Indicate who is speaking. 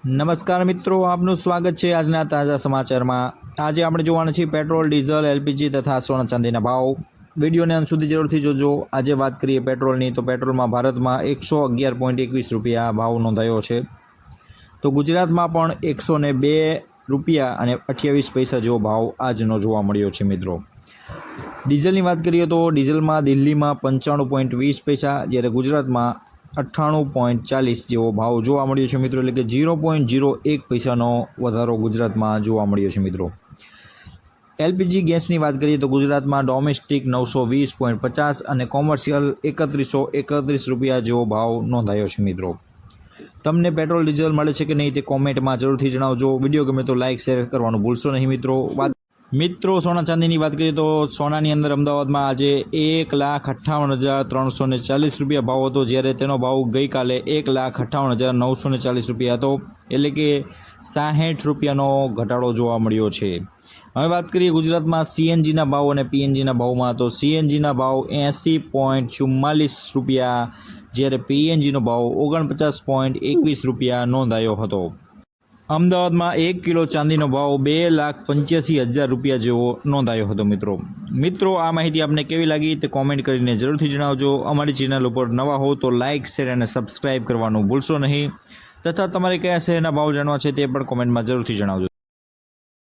Speaker 1: નમસ્કાર મિત્રો, આપનું સ્વાગત છે આજના તાજા સમાચારમાં। આજે આપણે જોવાના છીએ પેટ્રોલ, ડીઝલ, એલપીજી તથા સોના ચાંદીના ભાવ। વિડીયોને અંત સુધી જરૂરથી જોજો। આજે વાત કરીએ પેટ્રોલની, તો પેટ્રોલમાં ભારતમાં 111.21 રૂપિયા ભાવ નોંધાયો છે, તો ગુજરાતમાં પણ 102 રૂપિયા અને 28 પૈસા જેવો ભાવ આજનો જોવા મળ્યો છે મિત્રો। ડીઝલની વાત કરીએ તો ડીઝલમાં દિલ્હીમાં 95.20 પૈસા, જ્યારે ગુજરાતમાં 98.40 જેવો ભાવ જોવા મળ્યો છે મિત્રો, એટલે કે 0.01 પૈસાનો વધારો ગુજરાતમાં જોવા મળ્યો છે મિત્રો। એલપીજી ગેસની વાત કરીએ તો ગુજરાતમાં ડોમેસ્ટિક 920.50 અને કોમર્શિયલ 3131 રૂપિયા જેવો ભાવ નોંધાયો છે મિત્રો। તમને પેટ્રોલ ડીઝલ મળે છે કે નહીં તે કોમેન્ટમાં જરૂરથી જણાવજો। વિડીયો ગમે તો લાઇક શેર કરવાનું ભૂલશો નહીં મિત્રો। સોના ચાંદીની વાત કરીએ તો સોનાની અંદર અમદાવાદમાં આજે 1,58,340 રૂપિયા ભાવ હતો, જ્યારે તેનો ભાવ ગઈકાલે 1,58,940 રૂપિયા હતો, એટલે કે 60 રૂપિયાનો ઘટાડો જોવા મળ્યો છે। હવે વાત કરીએ ગુજરાતમાં સીએનજીના ભાવ અને પીએનજીના ભાવમાં, તો સીએનજીના ભાવ 80.44 રૂપિયા, જ્યારે પીએનજીનો ભાવ 49.21 રૂપિયા નોંધાયો હતો। અમદાવાદમાં 1 કિલો ચાંદીનો ભાવ 2,85,000 રૂપિયા જેવો નોંધાયો હતો મિત્રો। આ માહિતી આપને કેવી લાગી તે કોમેન્ટ કરીને જરૂરથી જણાવજો। અમારી ચેનલ ઉપર નવા હો તો લાઇક શેર અને સબસ્ક્રાઈબ કરવાનું ભૂલશો નહીં, તથા તમારે કયા શહેરના ભાવ જાણવા છે તે પણ કોમેન્ટમાં જરૂરથી જણાવજો।